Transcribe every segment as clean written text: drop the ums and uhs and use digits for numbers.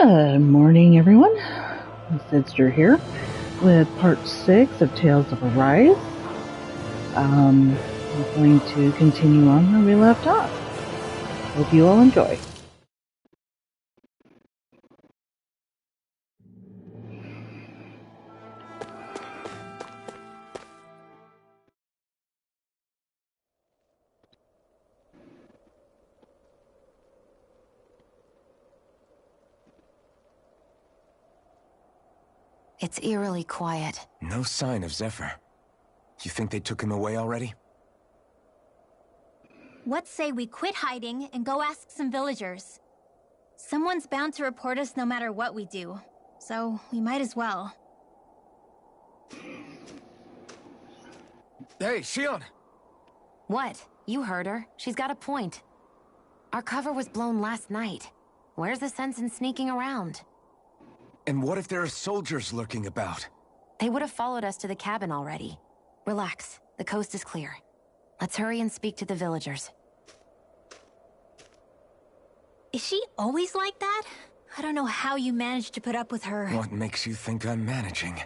Good morning, everyone. Sidster here with part 6 of Tales of Arise. We're going to continue on where we left off. Hope you all enjoy. It's eerily quiet. No sign of Zephyr. You think they took him away already? What say we quit hiding and go ask some villagers? Someone's bound to report us no matter what we do, so we might as well. Hey, Shion! What? You heard her. She's got a point. Our cover was blown last night. Where's the sense in sneaking around? And what if there are soldiers lurking about? They would have followed us to the cabin already. Relax. The coast is clear. Let's hurry and speak to the villagers. Is she always like that? I don't know how you managed to put up with her. What makes you think I'm managing?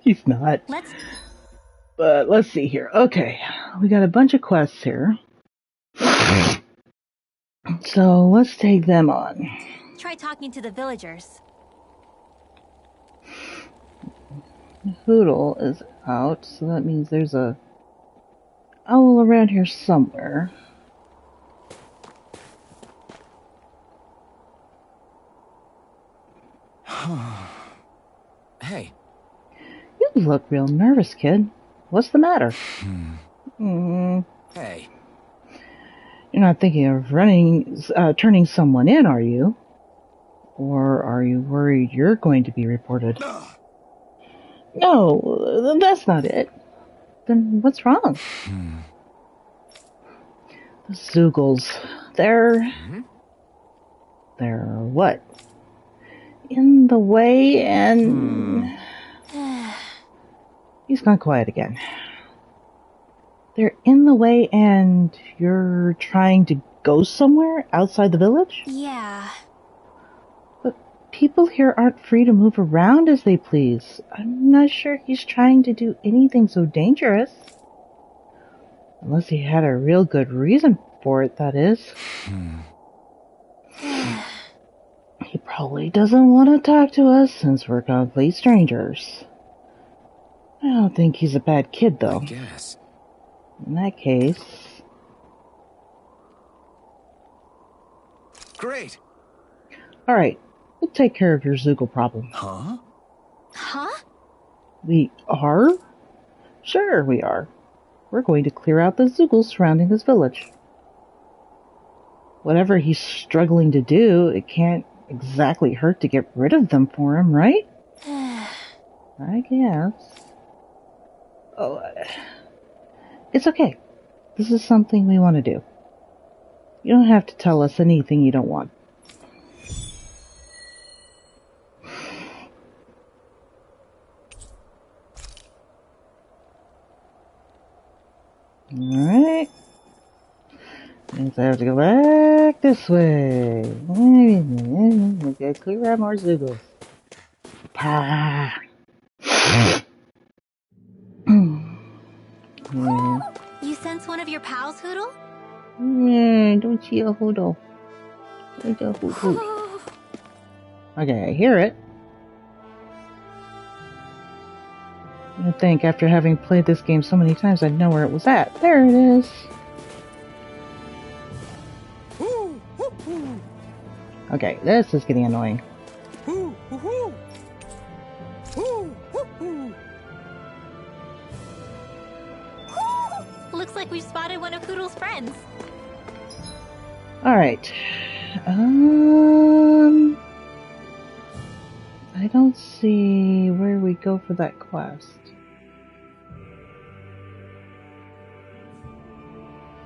He's not. But let's see here. Okay, we got a bunch of quests here. So let's take them on. Try talking to the villagers. Hoodle is out, so that means there's a owl around here somewhere. Hey. You look real nervous, kid. What's the matter? Hey. You're not thinking of turning someone in, are you? Or are you worried you're going to be reported? No, that's not it. Then what's wrong? The Zeugles. They're what? In the way, and he's gone quiet again. They're in the way, and you're trying to go somewhere outside the village? Yeah. But people here aren't free to move around as they please. I'm not sure he's trying to do anything so dangerous. Unless he had a real good reason for it, that is. He probably doesn't want to talk to us since we're complete strangers. I don't think he's a bad kid, though. I guess. In that case... Great! Alright, we'll take care of your Zeugle problem. Huh? Huh? We are? Sure, we are. We're going to clear out the Zeugles surrounding this village. Whatever he's struggling to do, it can't exactly hurt to get rid of them for him, right? I guess. Oh, it's okay. This is something we want to do. You don't have to tell us anything you don't want. Alright. Means I have to go back this way. We gotta clear out more Zeugles. You sense one of your pals, Hoodle? Don't see a Hoodle. Okay, I hear it. You'd think after having played this game so many times I'd know where it was at. There it is. Okay, this is getting annoying. Looks like we've spotted one of Hoodle's friends. Alright. I don't see where we go for that quest.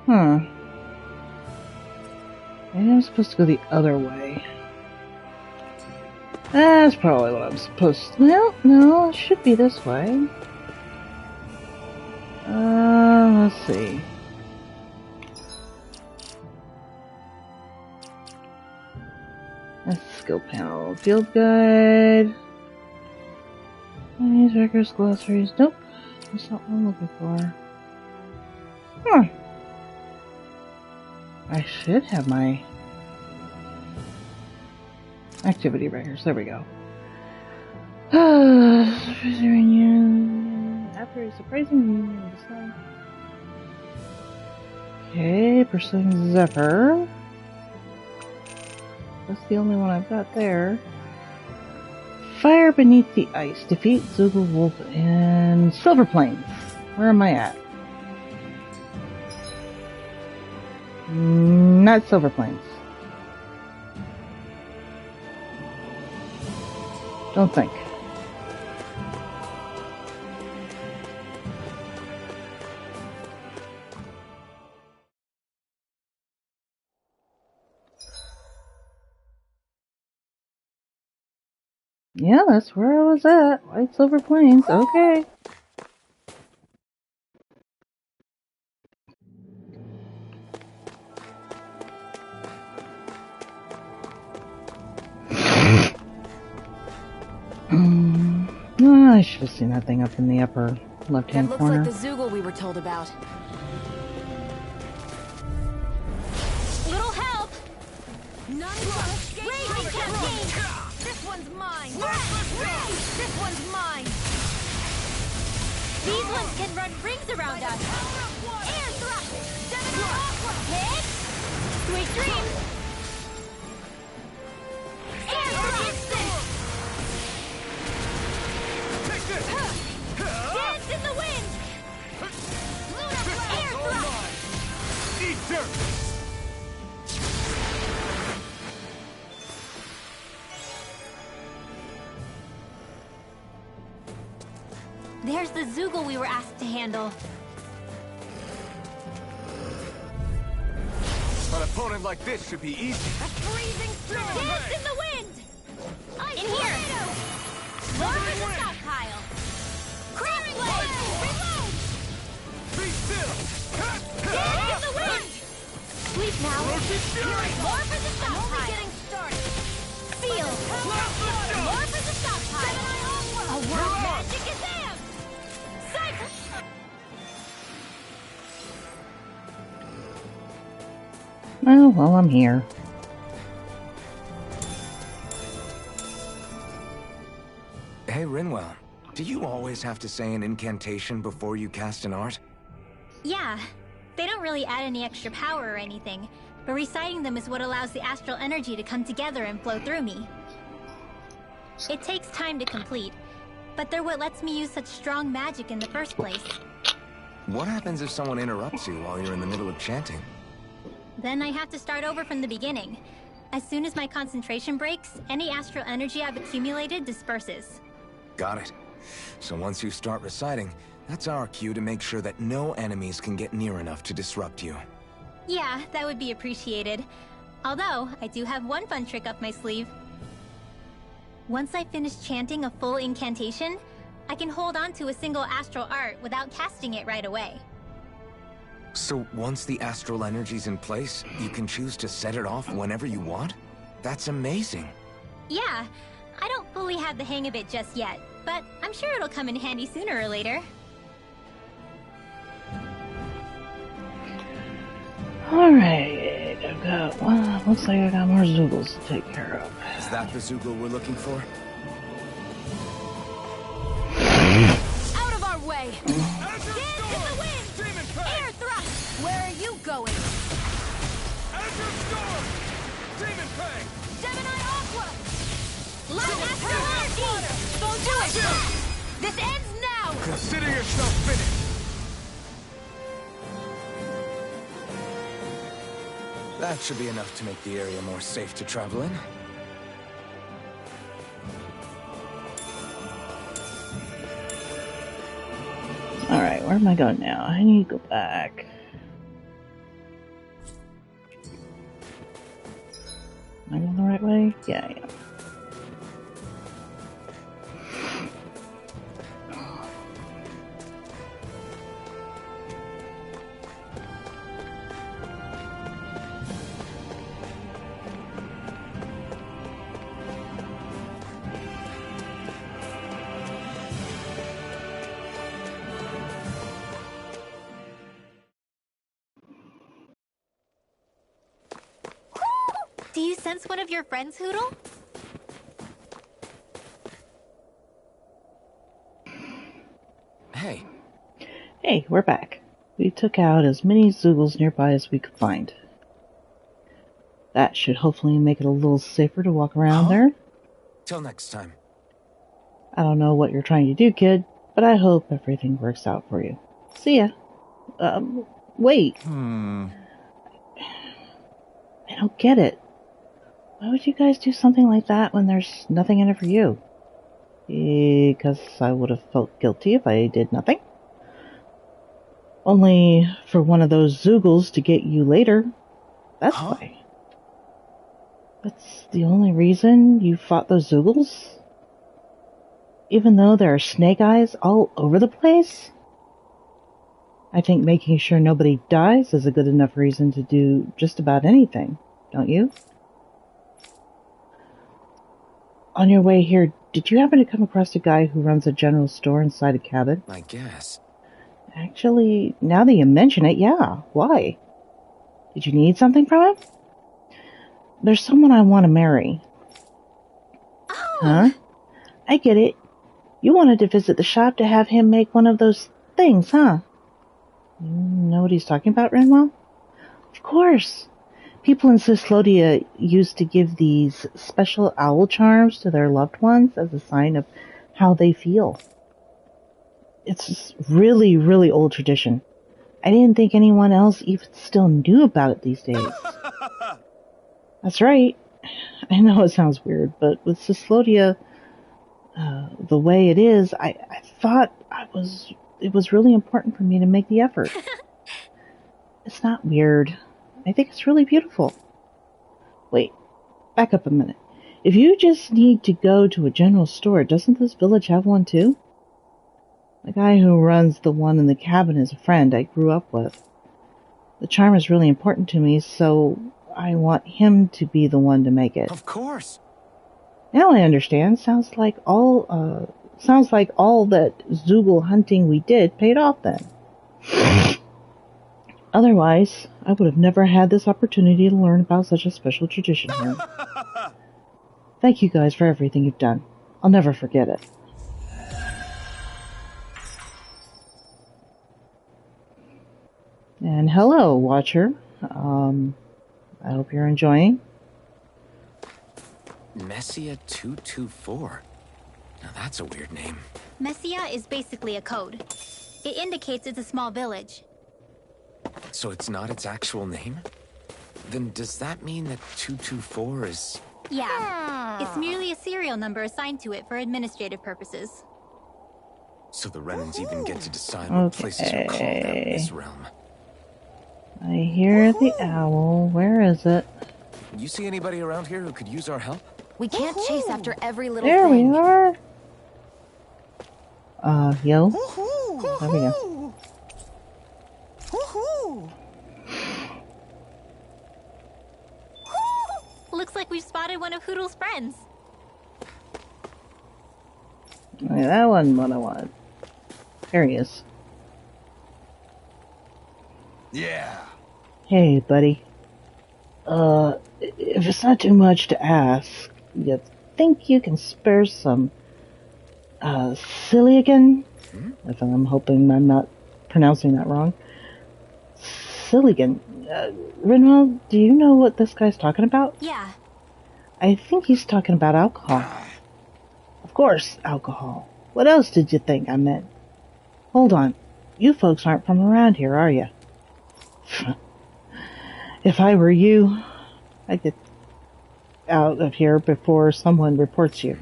Maybe I'm supposed to go the other way. That's probably what I'm supposed to... Well, no, it should be this way. Let's see. That's the skill panel. Field guide. These records, glossaries. Nope. That's not what I'm looking for. Huh. I should have my activity records. There we go. After a surprising reunion with the sun. Okay, pursuing Zephyr. That's the only one I've got there. Fire Beneath the Ice. Defeat Zoogle Wolf in Silver Plains. Where am I at? Not Silver Plains. Don't think. Yeah, that's where I was at. White Silver Plains. Okay. Oh, I should have seen that thing up in the upper left-hand That looks corner. like the Zoogle we were told about. Little help! Raising campaign! This one's mine! This one's mine! These ones can run rings around us! Air thrust! Hit! Sweet dreams! Air thrust! Dance in the wind! Air thrust! Eat dirt! There's the Zoogle we were asked to handle. An opponent like this should be easy. A freezing storm! Dance in the wind! In here! More for the stockpile! Crash blade! Reload! Be still! Dance in the wind! Sleep now! More for the stockpile! Getting started! Feel! More for the stockpile! A world magic is am! Cycle! Oh, well, I'm here. Hey, Rinwell. Do you always have to say an incantation before you cast an art? Yeah, they don't really add any extra power or anything, but reciting them is what allows the astral energy to come together and flow through me. It takes time to complete, but they're what lets me use such strong magic in the first place. What happens if someone interrupts you while you're in the middle of chanting? Then I have to start over from the beginning. As soon as my concentration breaks, any astral energy I've accumulated disperses. Got it. So once you start reciting, that's our cue to make sure that no enemies can get near enough to disrupt you. Yeah, that would be appreciated. Although, I do have one fun trick up my sleeve. Once I finish chanting a full incantation, I can hold on to a single astral art without casting it right away. So once the astral energy's in place, you can choose to set it off whenever you want? That's amazing. Yeah, I don't fully have the hang of it just yet, but I'm sure it'll come in handy sooner or later. Alright, I've got, well, looks like I got more Zoogles to take care of. Is that the Zoogle we're looking for? Out of our way! Dance in the wind! Air thrust! Where are you going? Azure Storm! Demon Fang! Gemini Aqua! Light astral energy! Don't do it! This ends now! Consider yourself finished! That should be enough to make the area more safe to travel in. Alright, where am I going now? I need to go back. Am I going the right way? Yeah, I am. Do you sense one of your friends, Hootle? Hey, Hey, we're back. We took out as many Zoogles nearby as we could find. That should hopefully make it a little safer to walk around there. till next time. I don't know what you're trying to do, kid, but I hope everything works out for you. See ya. Wait. I don't get it. Why would you guys do something like that when there's nothing in it for you? Because I would have felt guilty if I did nothing. Only for one of those Zoogles to get you later. That's why. That's the only reason you fought those Zoogles? Even though there are snake eyes all over the place? I think making sure nobody dies is a good enough reason to do just about anything, don't you? On your way here, did you happen to come across a guy who runs a general store inside a cabin? I guess. Actually, now that you mention it, yeah. Why? Did you need something from him? There's someone I want to marry. Oh! Huh? I get it. You wanted to visit the shop to have him make one of those things, huh? You know what he's talking about, Renwell? Of course. People in Cyslodia used to give these special owl charms to their loved ones as a sign of how they feel. It's really, really old tradition. I didn't think anyone else even still knew about it these days. That's right. I know it sounds weird, but with Cyslodia the way it is, I thought it was really important for me to make the effort. It's not weird. I think it's really beautiful. Wait, back up a minute. If you just need to go to a general store, doesn't this village have one too? The guy who runs the one in the cabin is a friend I grew up with. The charm is really important to me, so I want him to be the one to make it. Of course. Now I understand. Sounds like all that Zoogle hunting we did paid off then. Otherwise, I would have never had this opportunity to learn about such a special tradition here. Thank you guys for everything you've done. I'll never forget it. And hello, Watcher. I hope you're enjoying. Messia 224. Now that's a weird name. Messia is basically a code. It indicates it's a small village. So it's not its actual name? Then does that mean that 224 is... Yeah. It's merely a serial number assigned to it for administrative purposes. So the Renans even get to decide what places are called out in this realm. I hear the owl. Where is it? You see anybody around here who could use our help? We can't chase after every little There thing. we are. Yo. There we go. Looks like we've spotted one of Hootle's friends. Okay, that wasn't what I wanted. There he is. Yeah. Hey, buddy. If it's not too much to ask, you think you can spare some, Cilligan? If I'm hoping I'm not pronouncing that wrong. Cilligan. Renwell, do you know what this guy's talking about? Yeah. I think he's talking about alcohol. Of course, alcohol. What else did you think I meant? Hold on. You folks aren't from around here, are you? If I were you, I'd get out of here before someone reports you.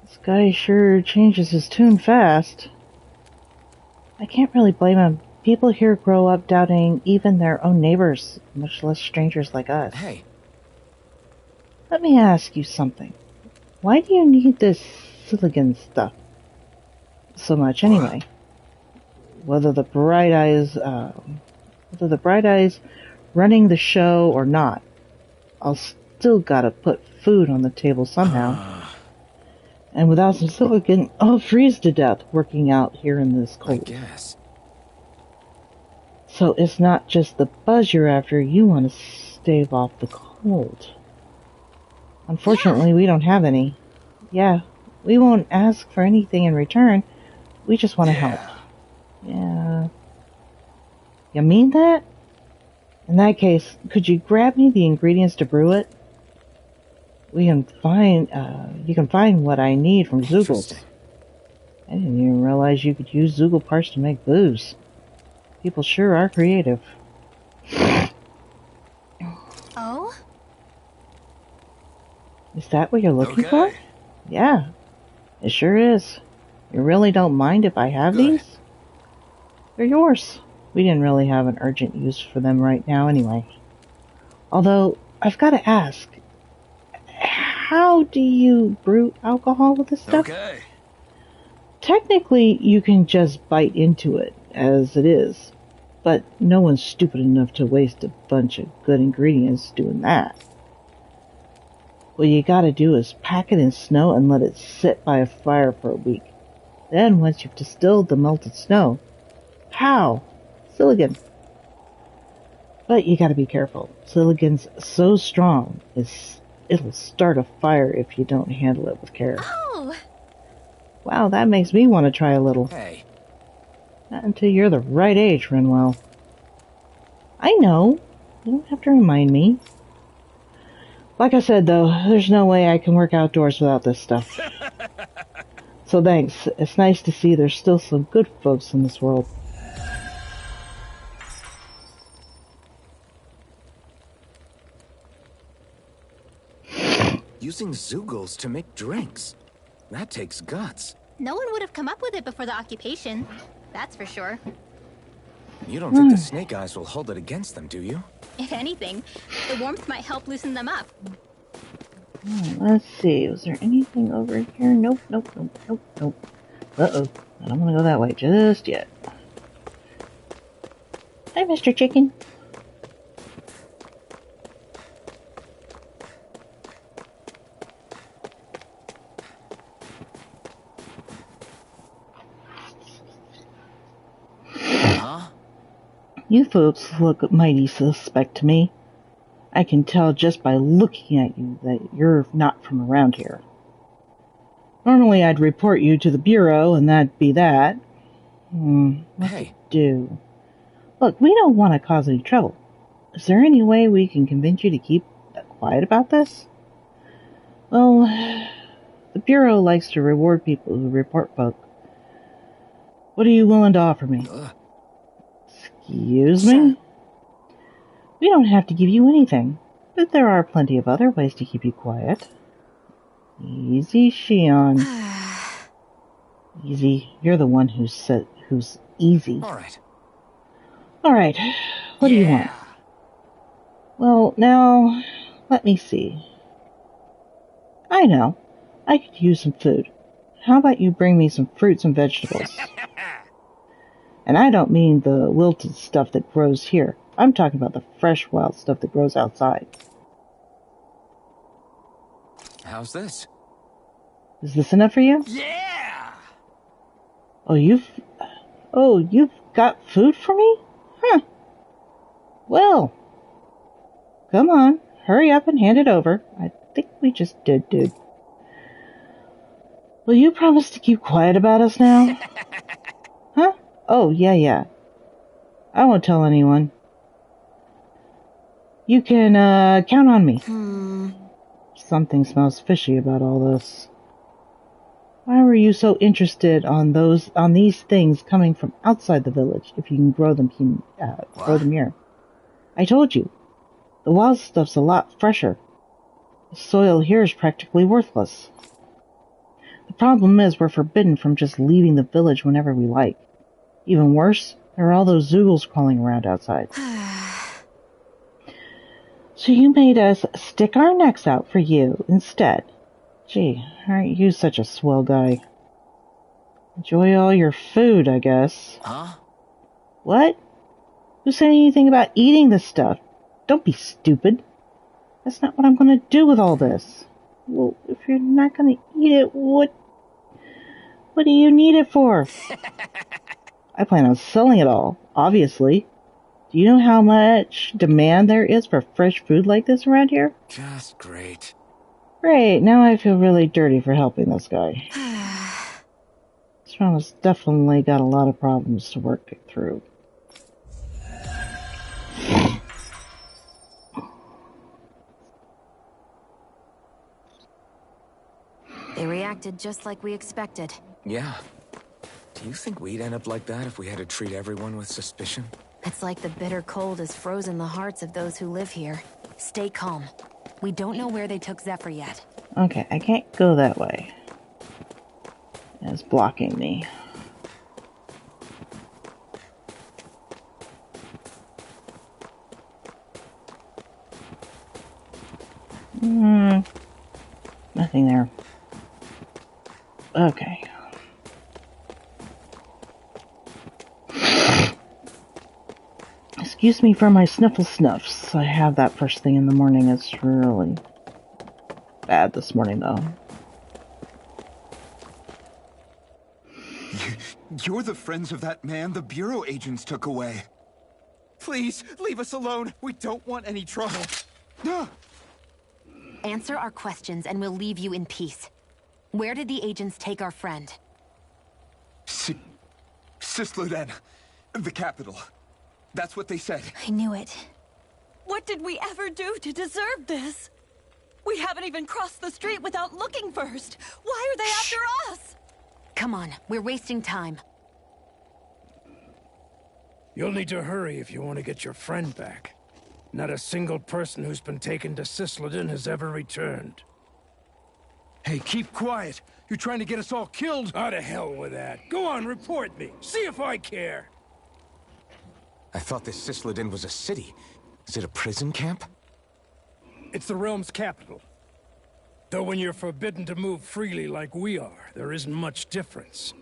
This guy sure changes his tune fast. I can't really blame him. People here grow up doubting even their own neighbors, much less strangers like us. Hey. Let me ask you something. Why do you need this Cilligan stuff so much anyway? Whether the Bright Eyes running the show or not, I'll still gotta put food on the table somehow. And without some Cilligan, I'll freeze to death working out here in this cold. I guess. So it's not just the buzz you're after, you want to stave off the cold. hold. Unfortunately, we don't have any. Yeah, we won't ask for anything in return. We just want to help. Yeah. You mean that? In that case, could you grab me the ingredients to brew it? You can find what I need from Zeugles. I didn't even realize you could use Zeugle parts to make booze. People sure are creative. Oh? Is that what you're looking for? Yeah, it sure is. You really don't mind if I have these? They're yours. We didn't really have an urgent use for them right now anyway. Although, I've got to ask, how do you brew alcohol with this stuff? Technically, you can just bite into it as it is, but no one's stupid enough to waste a bunch of good ingredients doing that. What you gotta do is pack it in snow and let it sit by a fire for a week. Then, once you've distilled the melted snow, pow! Silicon. But you gotta be careful. Silicon's so strong, it'll start a fire if you don't handle it with care. Oh! Wow, that makes me want to try a little. Hey. Not until you're the right age, Renwell. I know. You don't have to remind me. Like I said, though, there's no way I can work outdoors without this stuff. So thanks. It's nice to see there's still some good folks in this world. Using Zeugles to make drinks. That takes guts. No one would have come up with it before the occupation. That's for sure. You don't think the Snake Eyes will hold it against them, do you? If anything, the warmth might help loosen them up. Let's see. Was there anything over here? Nope. Uh-oh. I don't want to go that way just yet. Hi, Mr. Chicken. You folks look mighty suspect to me. I can tell just by looking at you that you're not from around here. Normally I'd report you to the Bureau and that'd be that. What to do? Look, we don't want to cause any trouble. Is there any way we can convince you to keep quiet about this? Well, the Bureau likes to reward people who report folk. What are you willing to offer me? Excuse me? We don't have to give you anything, but there are plenty of other ways to keep you quiet. Easy, Shion. Easy. You're the one who's easy. Alright. What do you want? Well, now, let me see. I know. I could use some food. How about you bring me some fruits and vegetables? And I don't mean the wilted stuff that grows here. I'm talking about the fresh, wild stuff that grows outside. How's this? Is this enough for you? Yeah! Oh, you've got food for me? Huh. Well. Come on. Hurry up and hand it over. I think we just did, dude. Will you promise to keep quiet about us now? Huh? Oh, yeah. I won't tell anyone. You can, count on me. Something smells fishy about all this. Why were you so interested on these things coming from outside the village if you can grow them here? I told you. The wild stuff's a lot fresher. The soil here is practically worthless. The problem is we're forbidden from just leaving the village whenever we like. Even worse, there are all those Zeugles crawling around outside. So you made us stick our necks out for you instead. Gee, aren't you such a swell guy? Enjoy all your food, I guess. Huh? What? Who said anything about eating this stuff? Don't be stupid. That's not what I'm going to do with all this. Well, if you're not going to eat it, what do you need it for? I plan on selling it all, obviously. Do Do you know how much demand there is for fresh food like this around here? Just great. Great, now I feel really dirty for helping this guy. This fellow's definitely got a lot of problems to work through. They reacted just like we expected. Yeah. Do you think we'd end up like that if we had to treat everyone with suspicion? It's like the bitter cold has frozen the hearts of those who live here. Stay calm. We don't know where they took Zephyr yet. Okay, I can't go that way. It's blocking me. Nothing there. Okay. Excuse me for my sniffle snuffs. I have that first thing in the morning. It's really bad this morning, though. You're the friends of that man the Bureau agents took away. Please, leave us alone. We don't want any trouble. Answer our questions and we'll leave you in peace. Where did the agents take our friend? Cisloden, the capital. That's what they said. I knew it. What did we ever do to deserve this? We haven't even crossed the street without looking first. Why are they after us? Come on, we're wasting time. You'll need to hurry if you want to get your friend back. Not a single person who's been taken to Cisloden has ever returned. Hey, keep quiet. You're trying to get us all killed. Out of hell with that. Go on, report me. See if I care. I thought this Cisloden was a city. Is it a prison camp? It's the realm's capital. Though when you're forbidden to move freely like we are, there isn't much difference.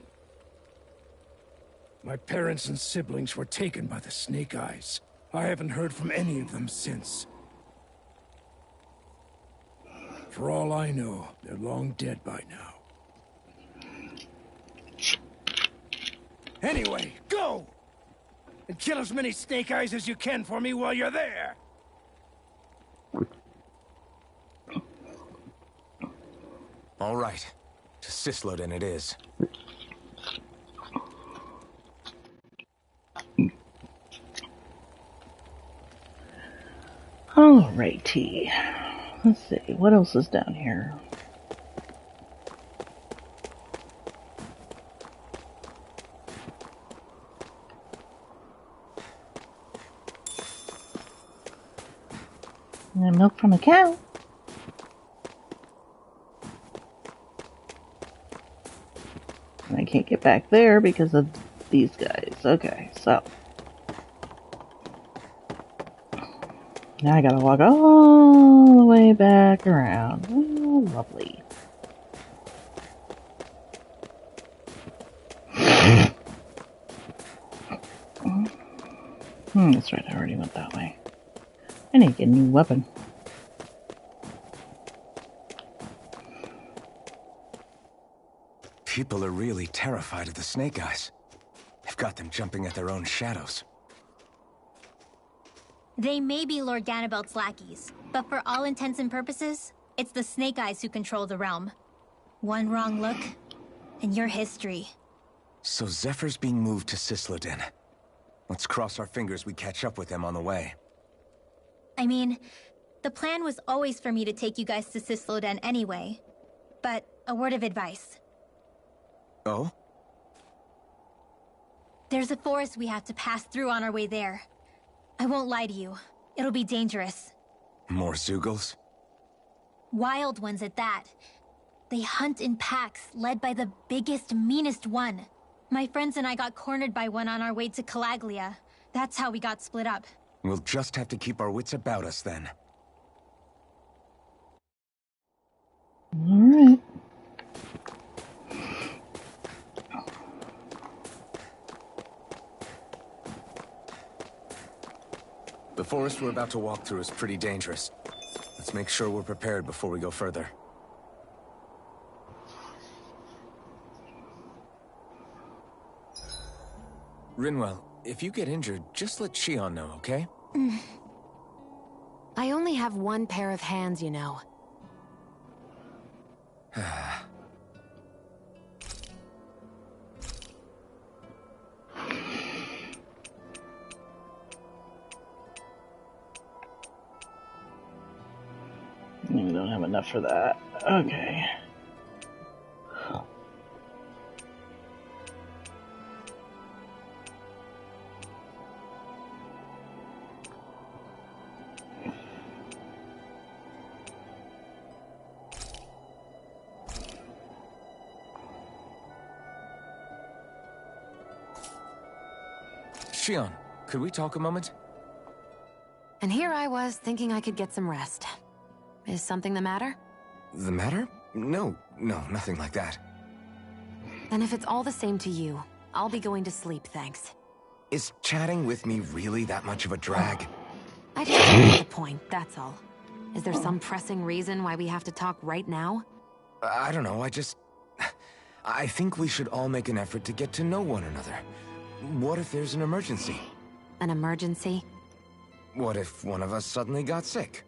My parents and siblings were taken by the Snake Eyes. I haven't heard from any of them since. For all I know, they're long dead by now. Anyway, go! And kill as many Snake Eyes as you can for me while you're there! All right. To Cisloden it is. Alrighty. Let's see, what else is down here? And milk from a cow. And I can't get back there because of these guys. Okay, so. Now I gotta walk all the way back around. Oh, lovely. That's right, I already went that way. I need to get a new weapon. People are really terrified of the Snake Eyes. They've got them jumping at their own shadows. They may be Lord Ganabelt's lackeys, but for all intents and purposes, it's the Snake Eyes who control the realm. One wrong look, and your history. So Zephyr's being moved to Cisloden. Let's cross our fingers we catch up with him on the way. I mean, the plan was always for me to take you guys to Cisloden anyway. But a word of advice. Oh? There's a forest we have to pass through on our way there. I won't lie to you. It'll be dangerous. More Zeugles? Wild ones at that. They hunt in packs, led by the biggest, meanest one. My friends and I got cornered by one on our way to Calaglia. That's how we got split up. We'll just have to keep our wits about us then. Alright. The forest we're about to walk through is pretty dangerous. Let's make sure we're prepared before we go further. Rinwell, if you get injured, just let Shion know, okay? I only have one pair of hands, you know. We don't have enough for that. Okay. Shion, could we talk a moment? And here I was thinking I could get some rest. Is something the matter? The matter? No, nothing like that. Then if it's all the same to you, I'll be going to sleep, thanks. Is chatting with me really that much of a drag? I just don't get the point, that's all. Is there some pressing reason why we have to talk right now? I don't know, I think we should all make an effort to get to know one another. What if there's an emergency? An emergency? What if one of us suddenly got sick?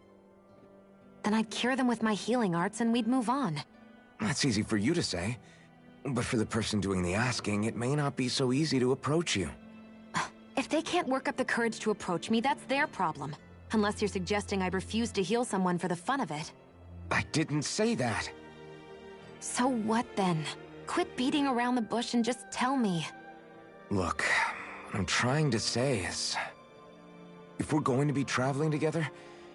Then I'd cure them with my healing arts and we'd move on. That's easy for you to say. But for the person doing the asking, it may not be so easy to approach you. If they can't work up the courage to approach me, that's their problem. Unless you're suggesting I refuse to heal someone for the fun of it. I didn't say that. So what then? Quit beating around the bush and just tell me. Look, what I'm trying to say is... if we're going to be traveling together,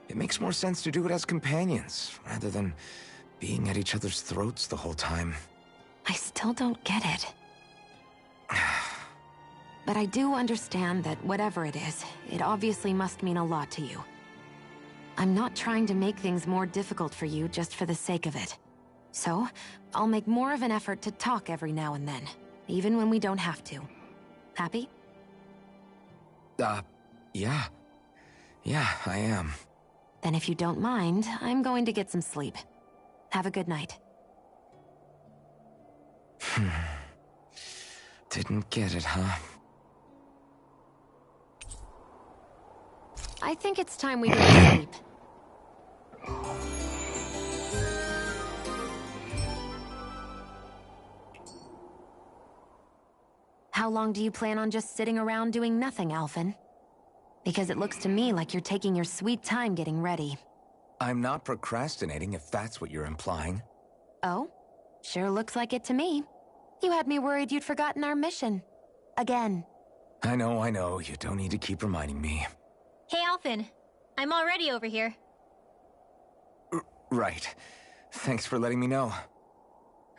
it makes more sense to do it as companions, rather than being at each other's throats the whole time. I still don't get it. But I do understand that whatever it is, it obviously must mean a lot to you. I'm not trying to make things more difficult for you just for the sake of it. So, I'll make more of an effort to talk every now and then, even when we don't have to. Happy? Yeah. Yeah, I am. Then if you don't mind, I'm going to get some sleep. Have a good night. Didn't get it, huh? I think it's time we go to sleep. How long do you plan on just sitting around doing nothing, Alphen? Because it looks to me like you're taking your sweet time getting ready. I'm not procrastinating, if that's what you're implying. Oh? Sure looks like it to me. You had me worried you'd forgotten our mission. Again. I know. You don't need to keep reminding me. Hey, Alphen. I'm already over here. Right. Thanks for letting me know.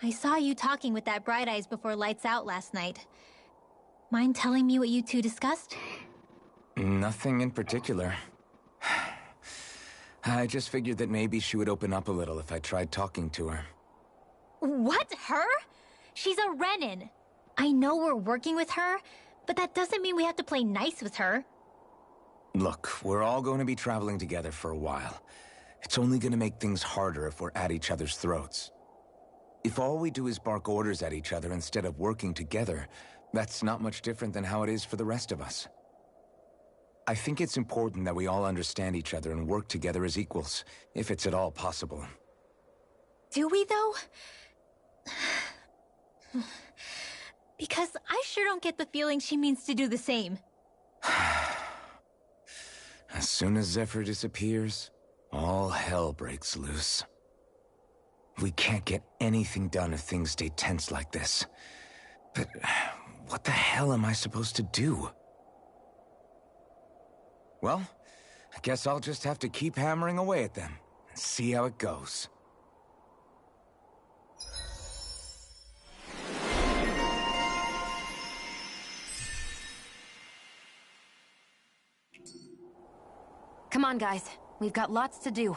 I saw you talking with that Bright Eyes before lights out last night. Mind telling me what you two discussed? Nothing in particular. I just figured that maybe she would open up a little if I tried talking to her. What? Her? She's a Renin. I know we're working with her, but that doesn't mean we have to play nice with her. Look, we're all going to be traveling together for a while. It's only going to make things harder if we're at each other's throats. If all we do is bark orders at each other instead of working together, that's not much different than how it is for the rest of us. I think it's important that we all understand each other and work together as equals, if it's at all possible. Do we, though? Because I sure don't get the feeling she means to do the same. As soon as Zephyr disappears, all hell breaks loose. We can't get anything done if things stay tense like this. But what the hell am I supposed to do? Well, I guess I'll just have to keep hammering away at them and see how it goes. Come on, guys. We've got lots to do.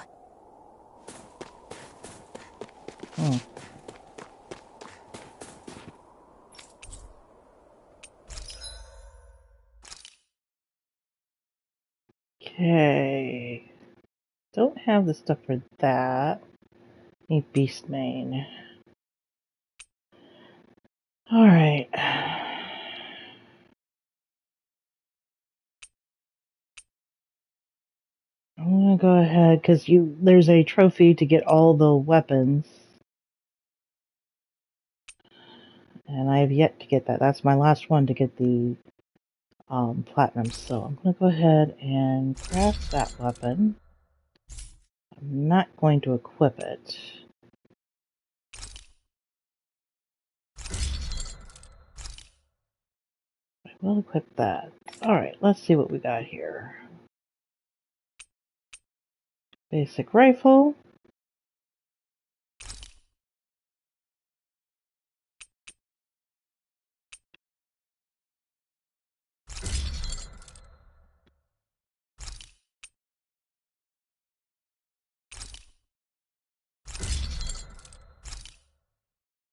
Okay. Don't have the stuff for that. Need Beastmane. Alright. gonna go ahead because there's a trophy to get all the weapons, and I have yet to get that. That's my last one to get the platinum. So I'm gonna go ahead and craft that weapon. I'm not going to equip it. I will equip that. Alright, let's see what we got here. Basic rifle.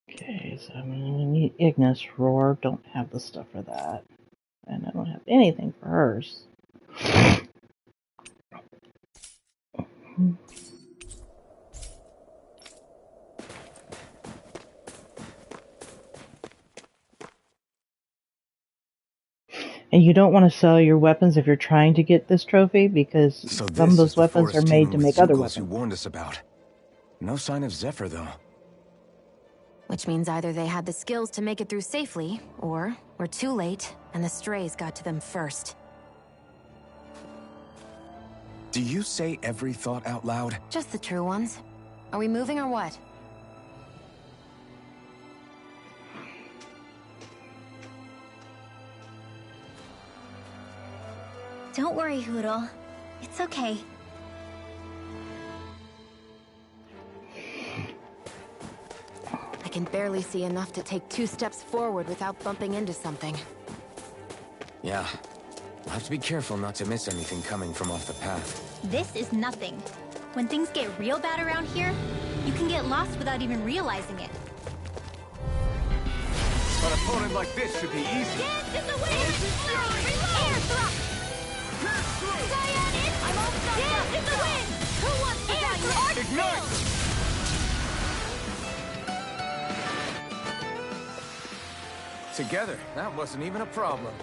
Okay, so I'm gonna need Ignis Roar. Don't have the stuff for that. And I don't have anything for hers. And you don't want to sell your weapons if you're trying to get this trophy, because So some of those weapons are made to make other weapons. You warned us about. No sign of Zephyr, though. Which means either they had the skills to make it through safely, or we're too late, and the strays got to them first. Do you say every thought out loud? Just the true ones. Are we moving or what? Don't worry, Hootle. It's okay. I can barely see enough to take 2 steps forward without bumping into something. Yeah. I'll have to be careful not to miss anything coming from off the path. This is nothing. When things get real bad around here, you can get lost without even realizing it. An opponent like this should be easy. Dance in the wind! Air thrust! Cyan I'm almost done. Dance in the wind! Who wants to die? Ignite! Together, that wasn't even a problem.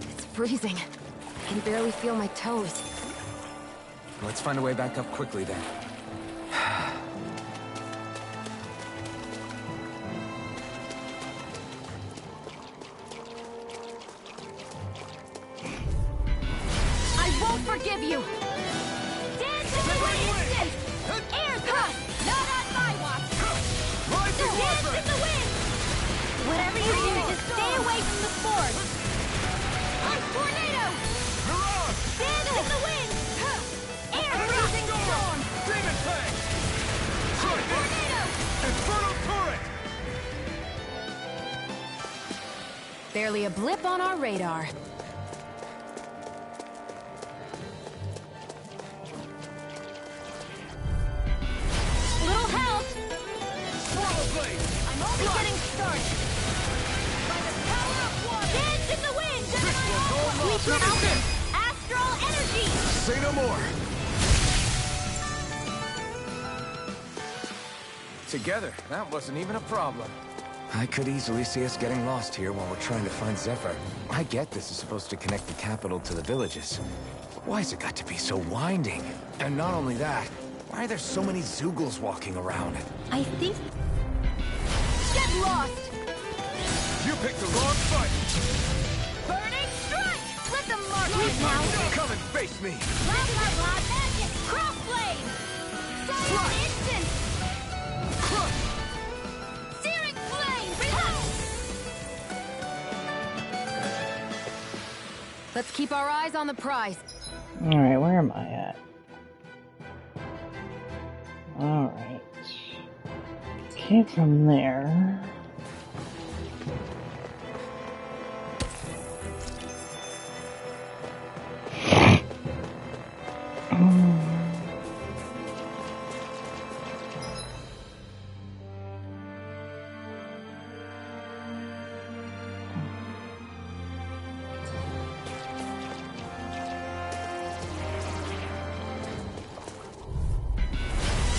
It's freezing. I can barely feel my toes. Let's find a way back up quickly then. I won't forgive you! Dance in the wind! Air thrust! Not on my watch! Dance in the wind! Whatever you do, just stay away from the spores! Tornado! Dance in the wind! Air thrust! Storm! Demon Fang! Tornado! Inferno Turret! Barely a blip on our radar. Little help! Swallow Blade! I'm only getting started! By the power of water! Dance in the wind! Sweep mountain! Astral energy! Say no more! Together, that wasn't even a problem. I could easily see us getting lost here while we're trying to find Zephyr. I get this is supposed to connect the capital to the villages. But why's it got to be so winding? And not only that, why are there so many Zeugles walking around? I think... Get lost! You picked the wrong fight! Burning strike! Let them mark Right now! Come and face me! Blah blah blah magic! Crossblade! Silent instant! Searing flame! Let's keep our eyes on the prize. Alright, where am I at? Alright. Came from there.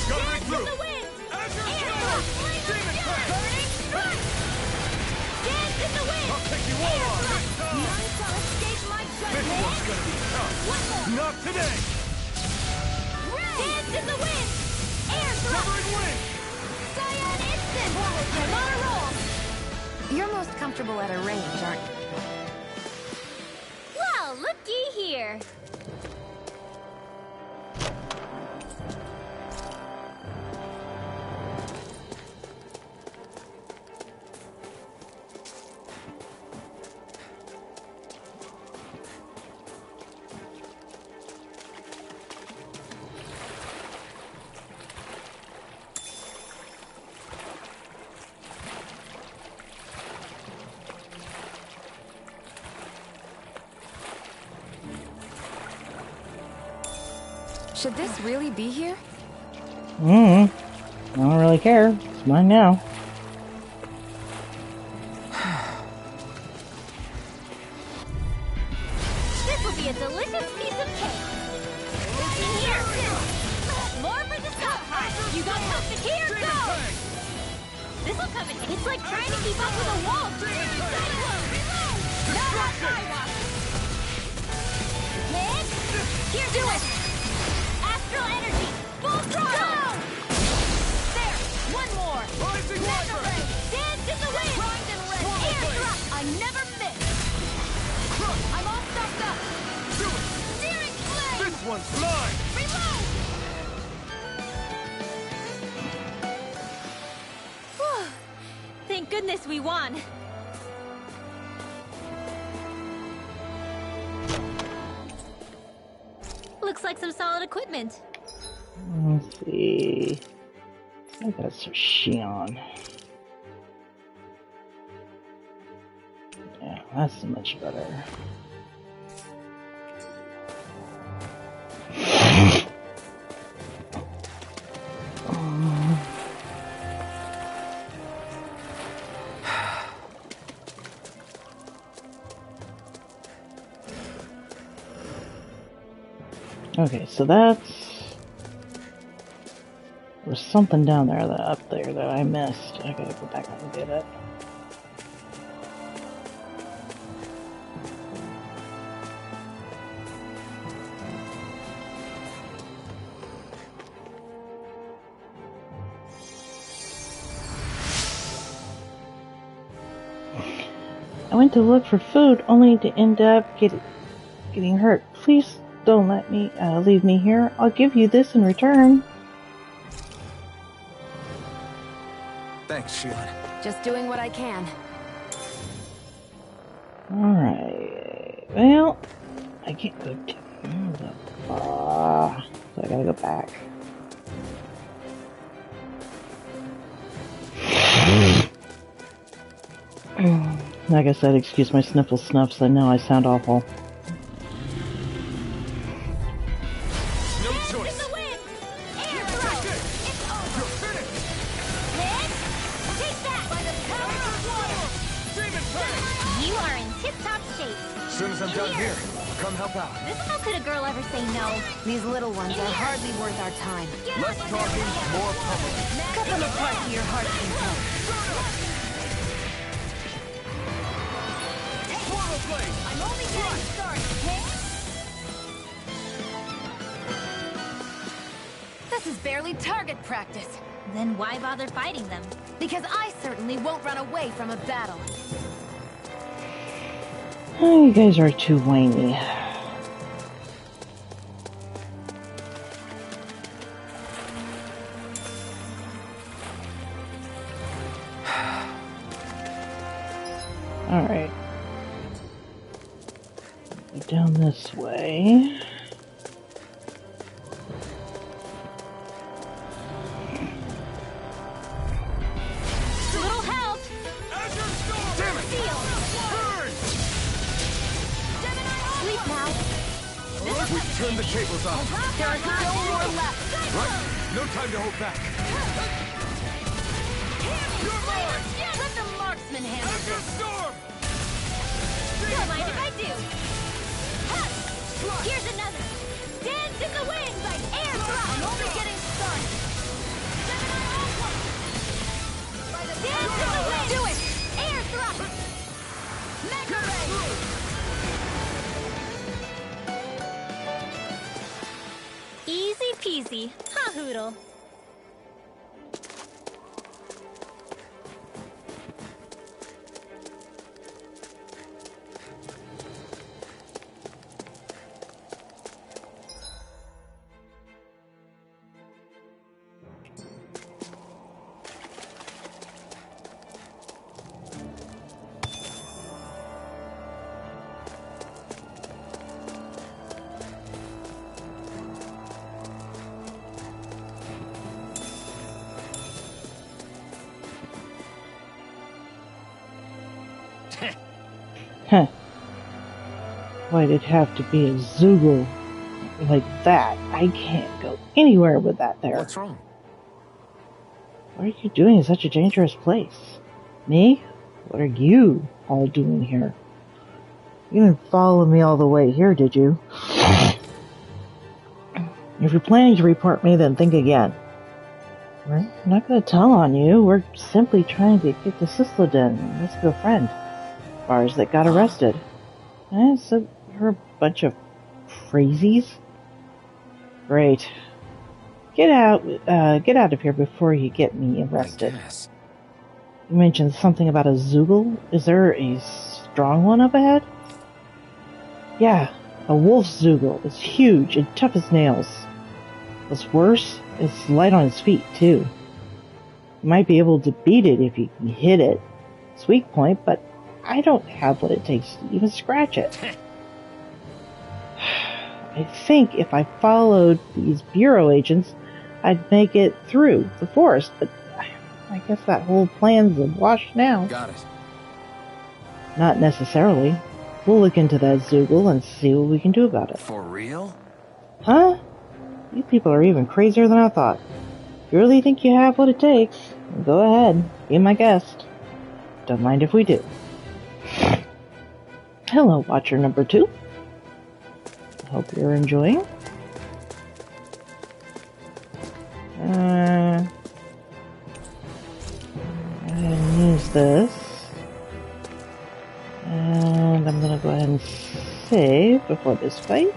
Scuttling In through! the wind! Azure Air Charge! Air thrust! None shall escape my judgment! This one's gonna be tough. One more! Not today! Dance in the wind! Air thrust! Covering wind! Cyan instant! I'm on a roll! You're most comfortable at a range, aren't you? Well, looky here! Should this really be here? I don't really care. It's mine now. This will be a delicious piece of cake! Listen here! More for the stockpile! You got something here? Go! This'll come in. It's like trying to keep up with a wall! Not on my watch! Here, do it! Astral energy! Full throttle! There! One more! Rising Mega Wiper! ray! Dance in the wind! Primed and ready. Air thrust! I never miss. I'm all stocked up. Steering flame! This one's mine! Reload! Whew. Thank goodness we won. Looks like some solid equipment. Let's see. I got some Shion. Yeah, that's much better. Okay, so that's... There's something down there, up there that I missed. I gotta go back and get it. I went to look for food only to end up getting hurt. Please don't let me leave me here. I'll give you this in return. Thanks, Shion. Just doing what I can. Alright. Well, I can't go to the so I gotta go back. Like I said, excuse my sniffle snuffs. I know I sound awful. No choice! In the wind! Air throw! It's over! Liz, take that! By the power of water! Demon Fang! You are in tip-top shape. As soon as I'm done here, I'll come help out. How could a girl ever say no? These little ones are hardly worth our time. Less talking, more pummeling. Cut them apart to your heart's content. I'm only getting started. This is barely target practice. Then why bother fighting them? Because I certainly won't run away from a battle. Oh, you guys are too whiny. Alright. Down this way. Little help! Azure Storm! Damn it! Burn! Sleep now. We've turned the tables off. There is no more left. Right? No time to hold back. You're mine! Let the marksman handle Azure this. Storm! Don't mind if I do. Ha! Here's another. Dance in the wind! Air thrust! I'm only getting started. Dance in the wind! Do it! Air thrust! Mega Exactly. Ha Hoodle. Huh. Why'd it have to be a Zoogle like that? I can't go anywhere with that there. What's wrong? What are you doing in such a dangerous place? Me? What are you all doing here? You didn't follow me all the way here, did you? If you're planning to report me, then think again. We're not going to tell on you. We're simply trying to get to Sysloden, rescue a friend of ours that got arrested. So you're a bunch of crazies? Great. Get out of here before you get me arrested. I guess. You mentioned something about a Zoogle. Is there a strong one up ahead? Yeah, a wolf Zoogle. It's huge and tough as nails. What's worse, it's light on its feet, too. You might be able to beat it if you can hit it. It's weak point, but I don't have what it takes to even scratch it. I think if I followed these Bureau agents, I'd make it through the forest, but I guess that whole plan's a wash now. Got it. Not necessarily. We'll look into that Zoogle and see what we can do about it. For real? Huh? You people are even crazier than I thought. If you really think you have what it takes, then go ahead. Be my guest. Don't mind if we do. Hello, Watcher number 2. Hope you're enjoying. I'm gonna use this. And I'm gonna go ahead and save before this fight.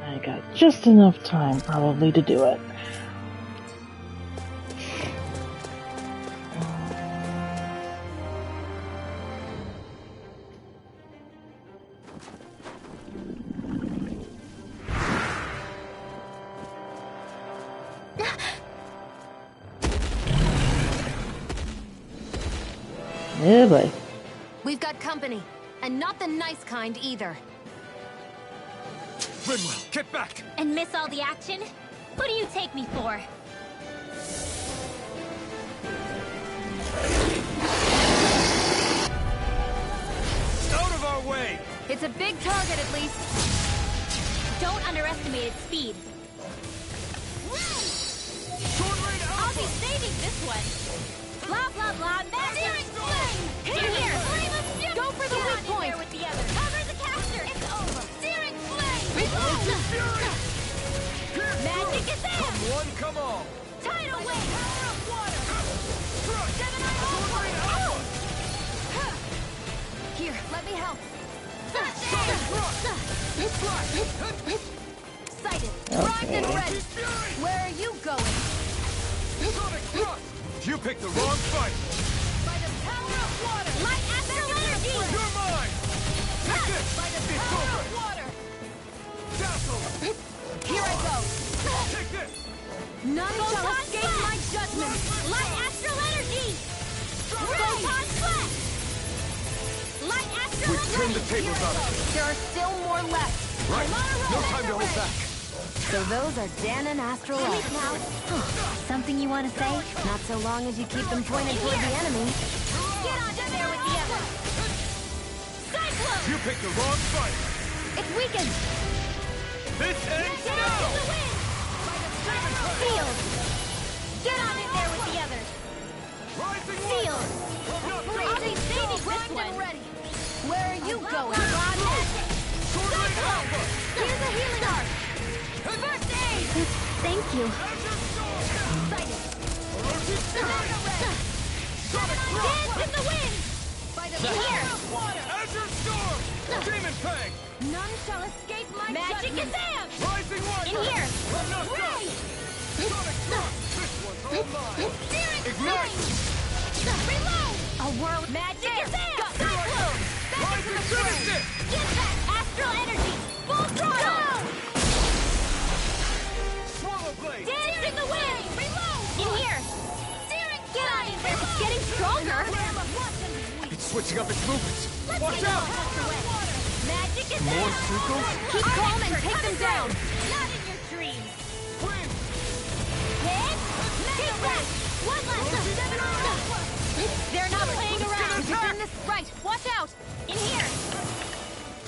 I got just enough time probably to do it. Yeah, boy. We've got company, and not the nice kind either. Rinwell, get back! And miss all the action? Who do you take me for? Out of our way! It's a big target, at least. Don't underestimate its speed. I'll be saving this one. Blah, blah, blah. Magic flame! Get here! Go for the weak Get on in point! there with the others. Cover the caster! It's over. Searing flame! Magic is there! Come one, come all! Tidal wave! Power of water! Gemini Here, let me help. Sighted. Primed and ready. Where are you going? Sonic thrust! You picked the wrong fight! By the power of water. Light astral energy! You're mine! Take this! By the It's power over! of water. Dazzle! Here I go. Take this! None shall Photon escape flash. my judgment. Light astral energy! Photon flash! Light astral We've energy! turned the tables on it! There are still more left. Right! No time to hold back! So those are Dan and Astral Sleep Elves. now. Something you want to say? Not so long as you keep them pointed toward the enemy. Get on in there with the others! Cyclone! You picked the wrong fight! It's weakened. This ends Get now! on in the wind! Field! Get on in there with the others! Rising Field! I'll be saving this Primed one! and ready. Where are you going? Cyclone! Here's a healing arc. First aid! Thank you. Sighted. Dance in the wind! By the power of water! Azure Storm! Demon Fang! None shall escape my Magic judgment! Kazam! Rising Wiper! In here! Ray! Sonic Thrust! This one's all mine! Ignite! Reload! A whirl Magic Kazam! Cyclone! Back into the fray! Get back! Astral Energy! Full throttle! Swallow Blade! Dance in the wind! Reload! In here! Get on in there! It's getting stronger! It's switching up its movements! Watch out! Magic is More out! circles? Keep calm and take them down! Not in your dreams! Wind! Hit! Take that! One last! They're not playing around! Within this right! Watch out! In here!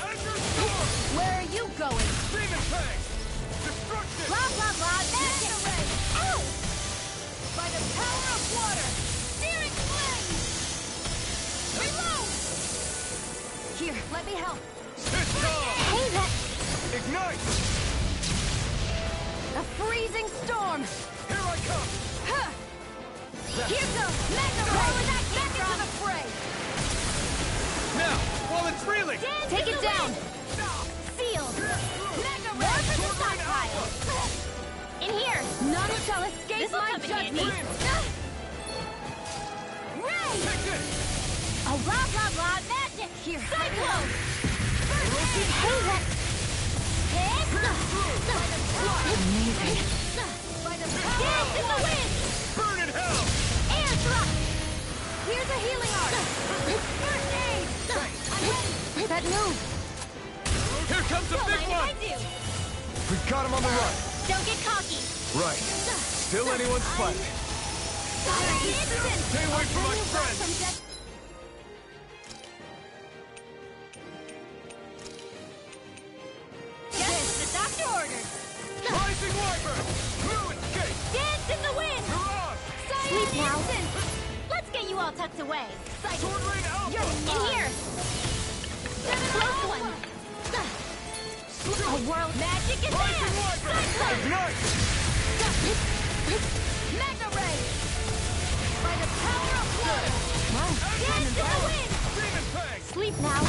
Azure Storm! Where are you going? Demon Fang! Destruction! Blah blah blah! Magic! Ow! By the power of water! Searing flame! Reload! Here, let me help. Pistol! Hey, that... Ignite! A freezing storm! Here I come! Huh. Here goes Mega Ray! Back into the fray! Now, while it's reeling! Take it down! Sealed! Mega More Ray! for the stockpile! In here! None shall escape This'll my come in judgment! Ray! Take this! Oh, blah blah blah! Magic! Here. Cyclone! Hey, that... Hit! Amazing! By the Dance in the wind! Burn in hell! Air thrust! Here's a healing art! First aid! That move! Here comes a Don't big mind if I one! do! We've got him on the run! Don't get cocky! Right. Still anyone's fight. Stay away from my friends! Yes, the doctor ordered! Rising Wiper! New escape! Dance in the wind! Mirage! Sleep now! Let's get you all tucked away! Sword Rain Alpha! In here! Close one! A world magic is Rising there! Wiper! Cyclone! Ignite! Mega Ray! By the power of water! Dance in the wind! Demon Fang! Sleep now!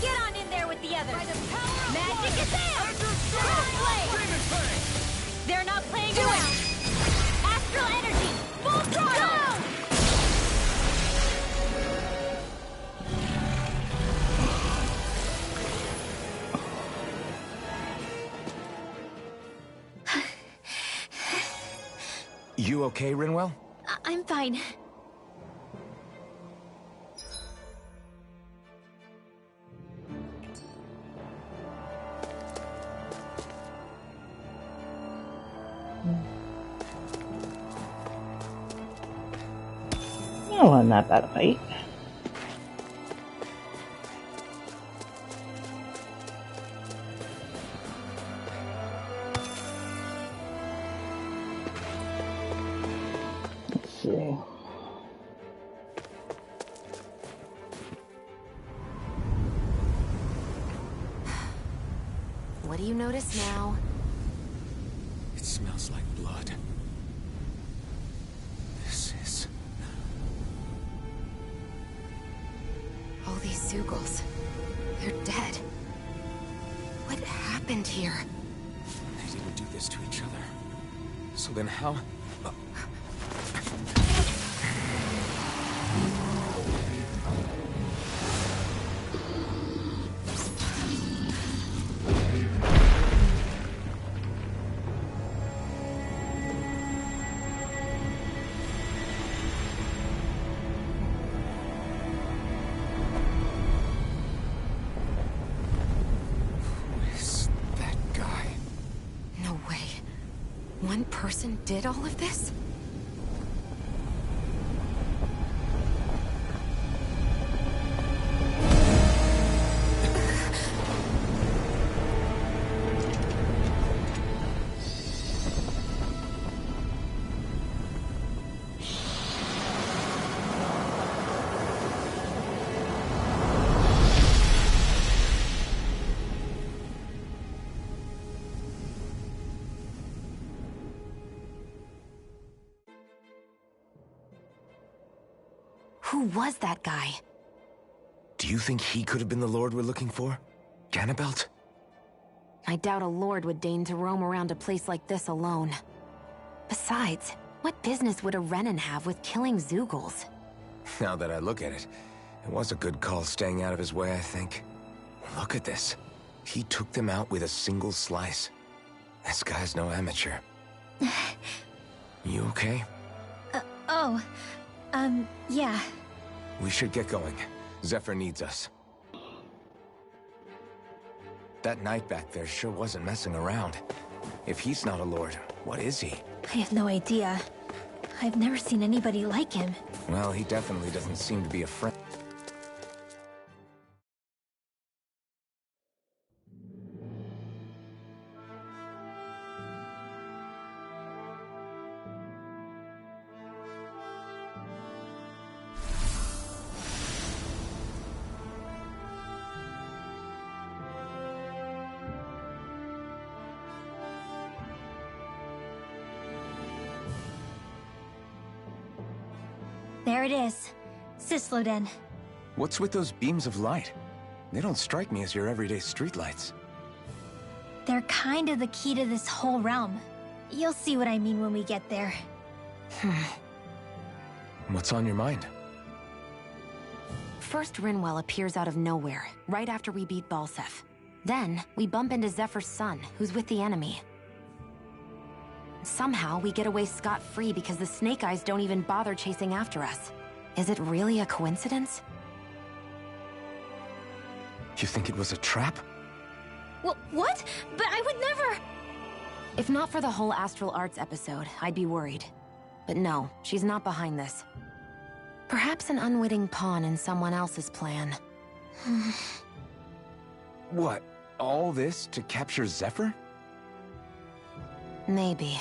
Get on in there with the others! By the power of Magic water! is there! Azure Storm! Crossblade! Demon Fang! They're not playing around! Astral energy! Full throttle! You okay, Rinwell? I'm fine. That wasn't that bad a fight. Let's see. What do you notice now? It smells like blood. This is... All these Zeugles. They're dead. What happened here? They didn't do this to each other. So then how... Who is that guy? No way. One person did all of this? Who was that guy? Do you think he could have been the Lord we're looking for? Ganabelt? I doubt a lord would deign to roam around a place like this alone. Besides, what business would a Renan have with killing Zeugles? Now that I look at it, it was a good call staying out of his way, I think. Look at this. He took them out with a single slice. This guy's no amateur. You okay? Yeah. We should get going. Zephyr needs us. That knight back there sure wasn't messing around. If he's not a lord, what is he? I have no idea. I've never seen anybody like him. Well, he definitely doesn't seem to be a friend. There it is. Sysloden. What's with those beams of light? They don't strike me as your everyday streetlights. They're kind of the key to this whole realm. You'll see what I mean when we get there. What's on your mind? First, Rinwell appears out of nowhere, right after we beat Balseph. Then, we bump into Zephyr's son, who's with the enemy. Somehow, we get away scot-free because the Snake Eyes don't even bother chasing after us. Is it really a coincidence? You think it was a trap? What? But I would never... If not for the whole Astral Arts episode, I'd be worried. But no, she's not behind this. Perhaps an unwitting pawn in someone else's plan. What? All this to capture Zephyr? Maybe.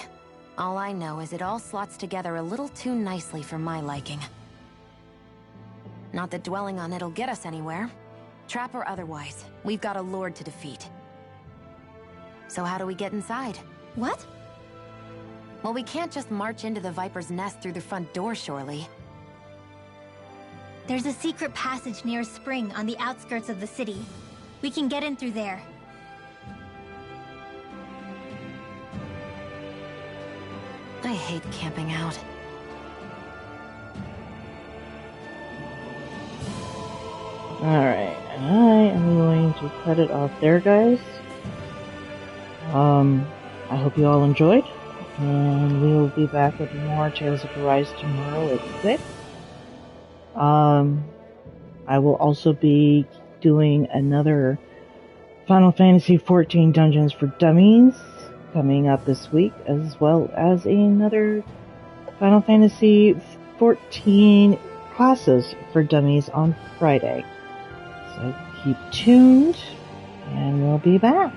All I know is it all slots together a little too nicely for my liking. Not that dwelling on it'll get us anywhere. Trap or otherwise, we've got a lord to defeat. So how do we get inside? What? Well, we can't just march into the Viper's Nest through the front door, surely. There's a secret passage near a spring on the outskirts of the city. We can get in through there. I hate camping out. Alright, I am going to cut it off there, guys. I hope you all enjoyed, and we will be back with more Tales of Arise tomorrow at 6. I will also be doing another Final Fantasy XIV Dungeons for Dummies coming up this week, as well as another Final Fantasy XIV Classes for Dummies on Friday. So keep tuned, and we'll be back.